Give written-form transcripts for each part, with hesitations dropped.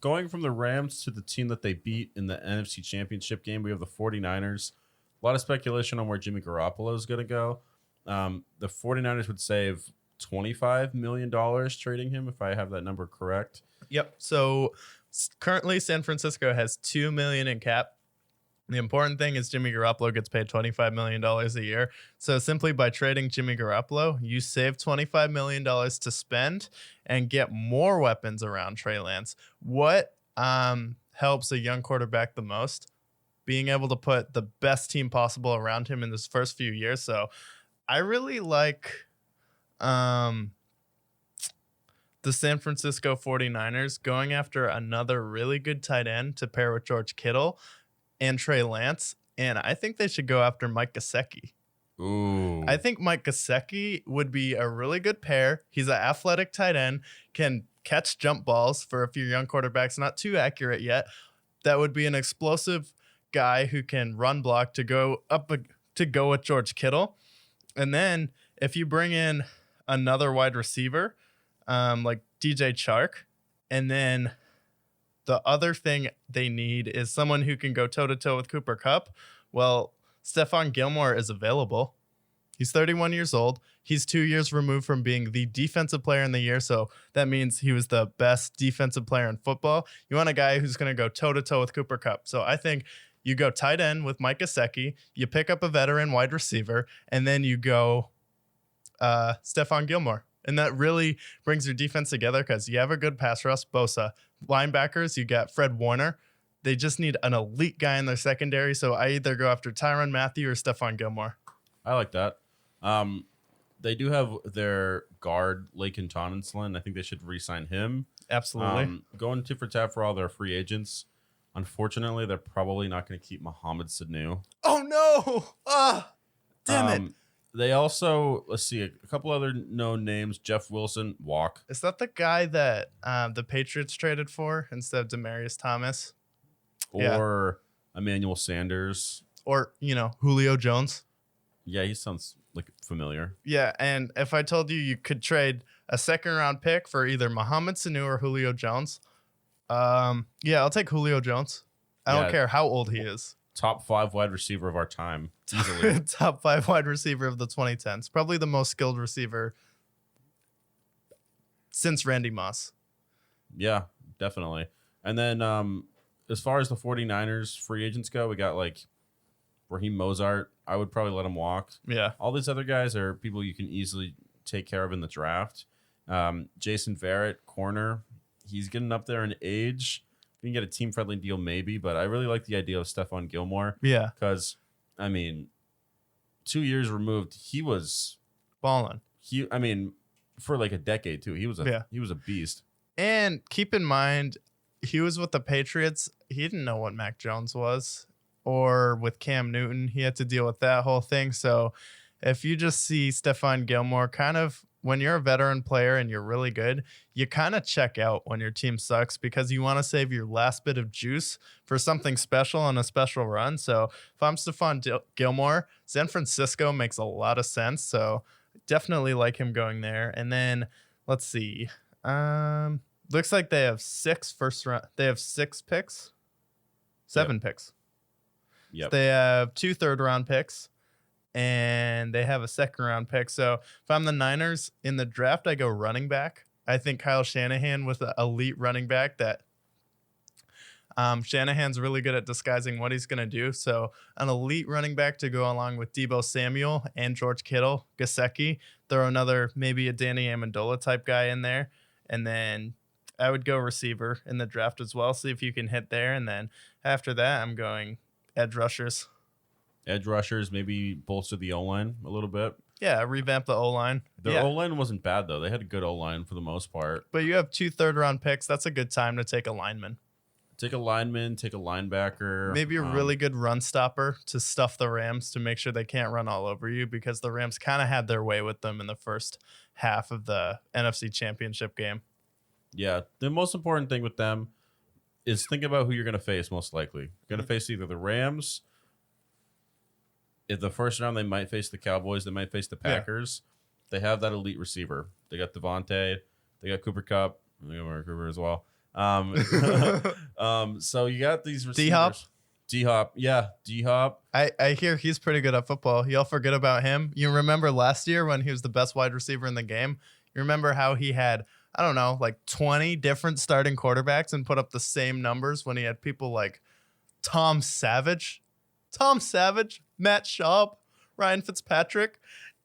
going from the Rams to the team that they beat in the NFC Championship game, we have the 49ers. A lot of speculation on where Jimmy Garoppolo is going to go. The 49ers would save $25 million trading him, if I have that number correct. Yep. So currently San Francisco has $2 million in cap. The important thing is Jimmy Garoppolo gets paid $25 million a year. So simply by trading Jimmy Garoppolo, you save $25 million to spend and get more weapons around Trey Lance. What helps a young quarterback the most? Being able to put the best team possible around him in this first few years. So I really like the San Francisco 49ers going after another really good tight end to pair with George Kittle and Trey Lance, and I think they should go after Mike Gesicki. Ooh. I think Mike Gesicki would be a really good pair. He's an athletic tight end, can catch jump balls for a few young quarterbacks, not too accurate yet. That would be an explosive guy who can run block to go with George Kittle. And then if you bring in another wide receiver, like DJ Chark, and then the other thing they need is someone who can go toe-to-toe with Cooper Kupp. Well, Stephon Gilmore is available. He's 31 years old. He's 2 years removed from being the defensive player in the year, so that means he was the best defensive player in football. You want a guy who's going to go toe-to-toe with Cooper Kupp. So I think you go tight end with Mike Gesicki, you pick up a veteran wide receiver, and then you go Stephon Gilmore. And that really brings your defense together because you have a good pass rush, Bosa. Linebackers, you got Fred Warner. They just need an elite guy in their secondary. So I either go after Tyrann Mathieu or Stephon Gilmore. I like that. They do have their guard, Laken Tomlinson. I think they should re-sign him. Absolutely. Going tit for tat for all their free agents. Unfortunately, they're probably not going to keep Mohamed Sanu. Oh, no. Damn it. They also, let's see, a couple other known names. Jeff Wilson, walk. Is that the guy that the Patriots traded for instead of Demaryius Thomas? Or Emmanuel Sanders. Or, Julio Jones. Yeah, he sounds like familiar. Yeah, and if I told you could trade a second-round pick for either Mohamed Sanu or Julio Jones, I'll take Julio Jones. I don't care how old he is. Top 5 wide receiver of our time. Easily. Top 5 wide receiver of the 2010s. Probably the most skilled receiver since Randy Moss. Yeah, definitely. And then as far as the 49ers free agents go, we got like Raheem Mostert. I would probably let him walk. Yeah. All these other guys are people you can easily take care of in the draft. Jason Verrett, corner. He's getting up there in age. You can get a team-friendly deal maybe, but I really like the idea of Stephon Gilmore. Yeah. Because, 2 years removed, he was balling. For like a decade too. He was a beast. And keep in mind, he was with the Patriots. He didn't know what Mac Jones was. Or with Cam Newton, he had to deal with that whole thing. So if you just see Stephon Gilmore kind of, when you're a veteran player and you're really good, you kind of check out when your team sucks because you want to save your last bit of juice for something special on a special run. So if I'm Stephon Gilmore, San Francisco makes a lot of sense. So definitely like him going there. And then let's see. Looks like they have 6 first round. They have 6 picks, 7 picks. Yep. So they have 2 third-round picks, and they have a second-round pick. So if I'm the Niners in the draft, I go running back. I think Kyle Shanahan with an elite running back that Shanahan's really good at disguising what he's going to do. So an elite running back to go along with Deebo Samuel and George Kittle, Gesicki. Throw another, maybe a Danny Amendola type guy in there. And then I would go receiver in the draft as well. See if you can hit there. And then after that, I'm going edge rushers. Edge rushers, maybe bolster the O-line a little bit. Yeah, revamp the O-line. Their O-line wasn't bad, though. They had a good O-line for the most part. But you have 2 third-round picks. That's a good time to take a lineman. Take a lineman, take a linebacker. Maybe a really good run stopper to stuff the Rams to make sure they can't run all over you because the Rams kind of had their way with them in the first half of the NFC Championship game. Yeah, the most important thing with them is think about who you're going to face most likely. You're going to face either the Rams. In the first round, they might face the Cowboys. They might face the Packers. Yeah. They have that elite receiver. They got Devontae. They got Cooper Kupp. They got Mark Cooper as well. So you got these receivers. D-Hop? D-Hop. Yeah, D-Hop. I hear he's pretty good at football. Y'all forget about him. You remember last year when he was the best wide receiver in the game? You remember how he had, I don't know, like 20 different starting quarterbacks and put up the same numbers when he had people like Tom Savage, Matt Schaub, Ryan Fitzpatrick,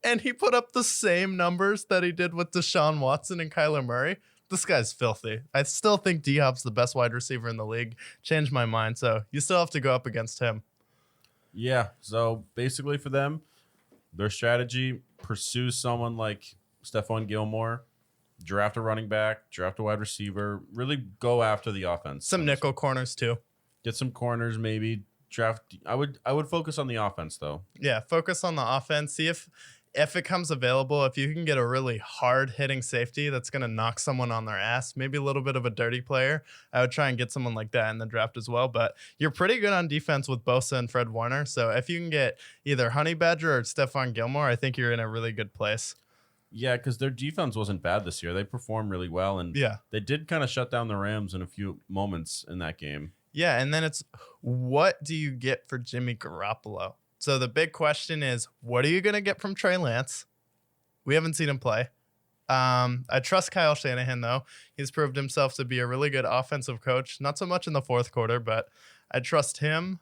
and he put up the same numbers that he did with Deshaun Watson and Kyler Murray. This guy's filthy. I still think D-Hop's the best wide receiver in the league. Changed my mind, so you still have to go up against him. Yeah, so basically for them, their strategy, pursue someone like Stephon Gilmore, draft a running back, draft a wide receiver, really go after the offense. Some nickel corners too. Get some corners, maybe draft. I would focus on the offense though. Yeah, focus on the offense. See if it comes available, if you can get a really hard hitting safety that's going to knock someone on their ass, maybe a little bit of a dirty player, I would try and get someone like that in the draft as well. But you're pretty good on defense with Bosa and Fred Warner. So if you can get either Honey Badger or Stephon Gilmore, I think you're in a really good place. Yeah, because their defense wasn't bad this year. They performed really well, and they did kind of shut down the Rams in a few moments in that game. Yeah, and then it's what do you get for Jimmy Garoppolo? So the big question is, what are you going to get from Trey Lance? We haven't seen him play. I trust Kyle Shanahan, though. He's proved himself to be a really good offensive coach. Not so much in the fourth quarter, but I trust him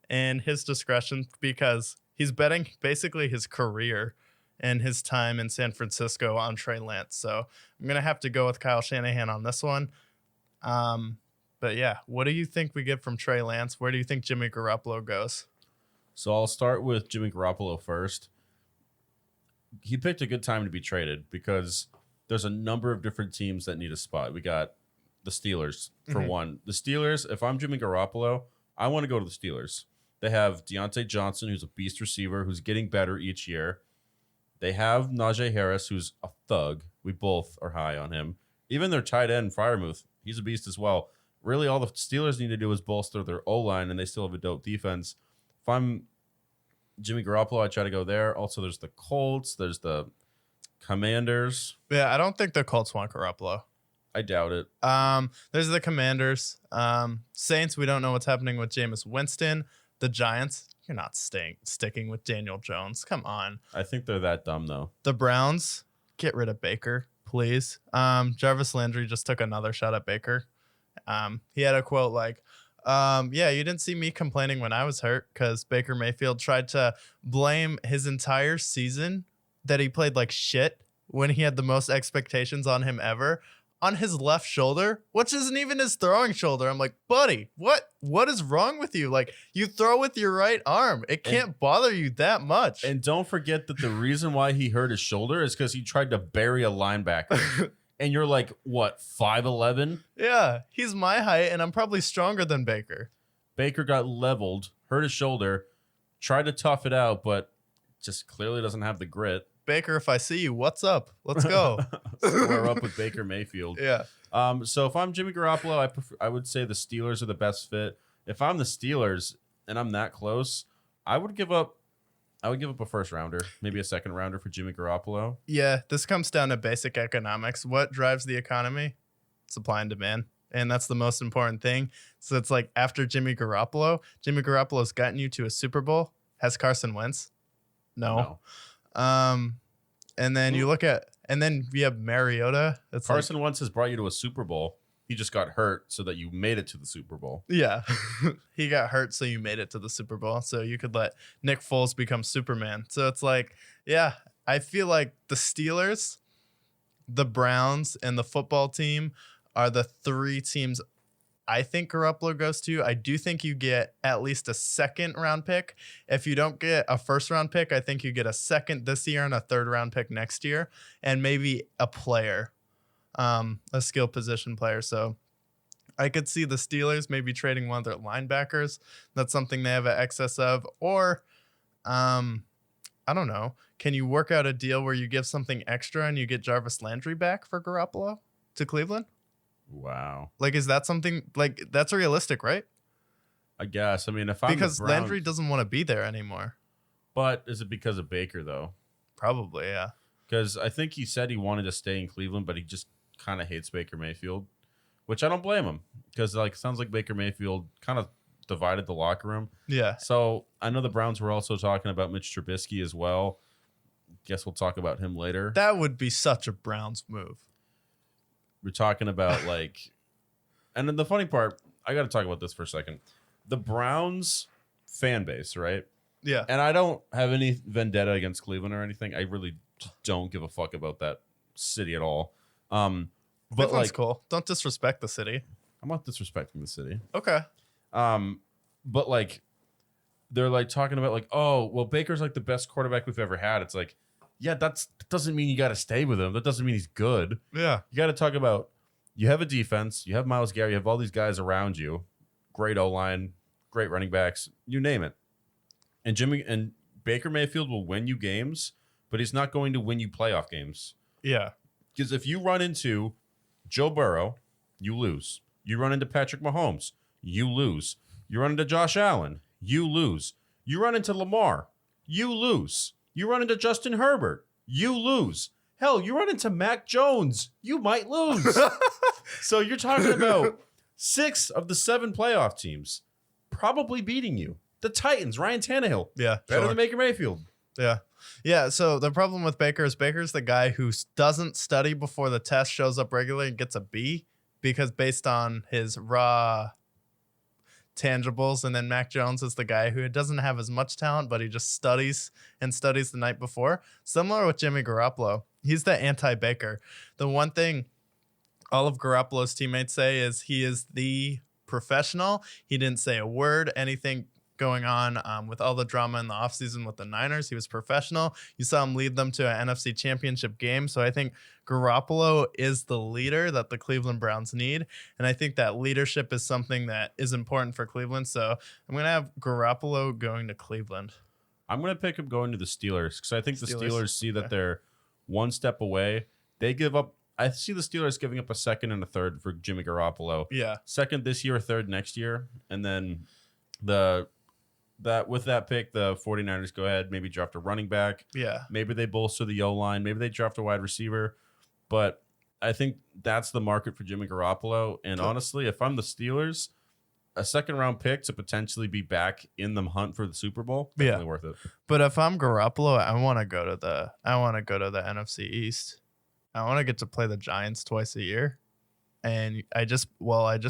and his discretion because he's betting basically his career and his time in San Francisco on Trey Lance. So I'm going to have to go with Kyle Shanahan on this one. But yeah, what do you think we get from Trey Lance? Where do you think Jimmy Garoppolo goes? So I'll start with Jimmy Garoppolo first. He picked a good time to be traded because there's a number of different teams that need a spot. We got the Steelers, for one. The Steelers, if I'm Jimmy Garoppolo, I want to go to the Steelers. They have Deontay Johnson, who's a beast receiver, who's getting better each year. They have Najee Harris, who's a thug. We both are high on him. Even their tight end, Freiermuth, he's a beast as well. Really, all the Steelers need to do is bolster their O-line, and they still have a dope defense. If I'm Jimmy Garoppolo, I try to go there. Also, there's the Colts. There's the Commanders. Yeah, I don't think the Colts want Garoppolo. I doubt it. There's the Commanders. Saints, we don't know what's happening with Jameis Winston. The Giants, you're not sticking with Daniel Jones. Come on. I think they're that dumb, though. The Browns, get rid of Baker, please. Jarvis Landry just took another shot at Baker. He had a quote like, yeah, you didn't see me complaining when I was hurt because Baker Mayfield tried to blame his entire season that he played like shit when he had the most expectations on him ever on his left shoulder, which isn't even his throwing shoulder. I'm like, buddy, what is wrong with you? Like, you throw with your right arm. It can't bother you that much. And don't forget that the reason why he hurt his shoulder is because he tried to bury a linebacker. And you're like, what, 5'11"? Yeah, he's my height, and I'm probably stronger than Baker. Baker got leveled, hurt his shoulder, tried to tough it out, but just clearly doesn't have the grit. Baker, if I see you, what's up? Let's go. Square up with Baker Mayfield. Yeah. So if I'm Jimmy Garoppolo, I would say the Steelers are the best fit. If I'm the Steelers and I'm that close, I would give up a first rounder, maybe a second rounder for Jimmy Garoppolo. Yeah, this comes down to basic economics. What drives the economy? Supply and demand. And that's the most important thing. So it's like after Jimmy Garoppolo's gotten you to a Super Bowl. Has Carson Wentz? No. And then you look at, and then we have Mariota. It's Carson Wentz has brought you to a Super Bowl. He just got hurt so that you made it to the Super Bowl. Yeah. He got hurt so you made it to the Super Bowl. So you could let Nick Foles become Superman. So it's like, yeah, I feel like the Steelers, the Browns, and the football team are the three teams I think Garoppolo goes to. I do think you get at least a second round pick. If you don't get a first round pick, I think you get a second this year and a third round pick next year, and maybe a player. A skill position player. So I could see the Steelers maybe trading one of their linebackers. That's something they have an excess of. Or, I don't know. Can you work out a deal where you give something extra and you get Jarvis Landry back for Garoppolo to Cleveland? Wow. Like, is that something, like, that's realistic, right? I guess. I mean, if I'm because the Browns, Landry doesn't want to be there anymore. But is it because of Baker, though? Probably, yeah. Because I think he said he wanted to stay in Cleveland, but he just kind of hates Baker Mayfield. which I don't blame him because like sounds like Baker Mayfield kind of divided the locker room. Yeah. So I know the Browns were also talking about Mitch Trubisky as well. Guess we'll talk about him later. That would be such a Browns move. We're talking about like, and then the funny part, I got to talk about this for a second. The Browns fan base, right? Yeah. And I don't have any vendetta against Cleveland or anything. I really just don't give a fuck about that city at all. But Cleveland's like, cool. Don't disrespect the city. I'm not disrespecting the city. Okay. But like, they're like talking about like, oh, well, Baker's like the best quarterback we've ever had. It's like, yeah, that doesn't mean you got to stay with him. That doesn't mean he's good. Yeah. You got to talk about, you have a defense, you have Myles Garrett, you have all these guys around you, great O-line, great running backs, you name it. And Baker Mayfield will win you games, but he's not going to win you playoff games. Yeah. Because if you run into Joe Burrow, you lose. You run into Patrick Mahomes, you lose. You run into Josh Allen, you lose. You run into Lamar, you lose. You run into Justin Herbert, you lose. Hell, you run into Mac Jones, you might lose. So you're talking about 6 of the 7 playoff teams probably beating you. The Titans, Ryan Tannehill, Yeah. better than Baker Mayfield. Yeah. Yeah. So the problem with Baker is Baker's the guy who doesn't study before the test, shows up regularly and gets a B because based on his raw tangibles. And then Mac Jones is the guy who doesn't have as much talent, but he just studies the night before. Similar with Jimmy Garoppolo. He's the anti-Baker. The one thing all of Garoppolo's teammates say is he is the professional. He didn't say a word, anything going on with all the drama in the offseason with the Niners. He was professional. You saw him lead them to an NFC championship game. So I think Garoppolo is the leader that the Cleveland Browns need. And I think that leadership is something that is important for Cleveland. So I'm going to have Garoppolo going to Cleveland. I'm going to pick him going to the Steelers because I think the Steelers see that they're one step away. They give up. I see the Steelers giving up a second and a third for Jimmy Garoppolo. Yeah. Second this year, a third next year. And then with that pick, the 49ers go ahead, maybe draft a running back. Yeah. Maybe they bolster the O-line. Maybe they draft a wide receiver. But I think that's the market for Jimmy Garoppolo. And honestly, if I'm the Steelers, a second-round pick to potentially be back in the hunt for the Super Bowl, definitely worth it. But if I'm Garoppolo, I want to go to the NFC East. I want to get to play the Giants twice a year. And I just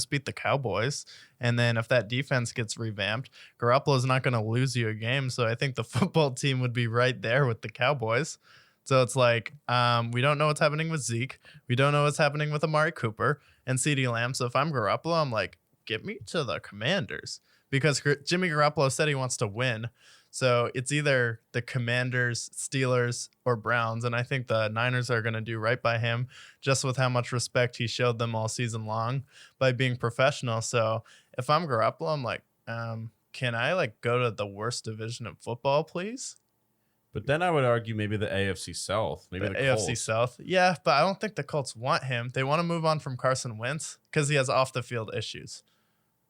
beat the Cowboys. And then if that defense gets revamped, Garoppolo's not going to lose you a game. So I think the football team would be right there with the Cowboys. So it's like, we don't know what's happening with Zeke. We don't know what's happening with Amari Cooper and CeeDee Lamb. So if I'm Garoppolo, I'm like, get me to the Commanders. Because Jimmy Garoppolo said he wants to win. So it's either the Commanders, Steelers, or Browns. And I think the Niners are going to do right by him just with how much respect he showed them all season long by being professional. So if I'm Garoppolo, I'm like, can I like go to the worst division of football, please? But then I would argue maybe the AFC South. Maybe the AFC Colts. South. Yeah, but I don't think the Colts want him. They want to move on from Carson Wentz because he has off-the-field issues.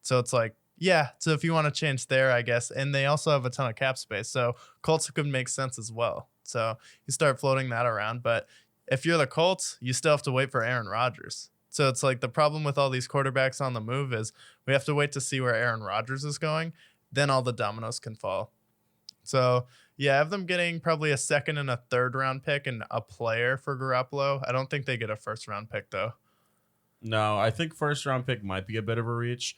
So it's like, yeah, so if you want to change there, I guess. And they also have a ton of cap space. So Colts could make sense as well. So you start floating that around. But if you're the Colts, you still have to wait for Aaron Rodgers. So it's like the problem with all these quarterbacks on the move is we have to wait to see where Aaron Rodgers is going. Then all the dominoes can fall. So, yeah, I have them getting probably a second and a third round pick and a player for Garoppolo. I don't think they get a first round pick, though. No, I think first round pick might be a bit of a reach.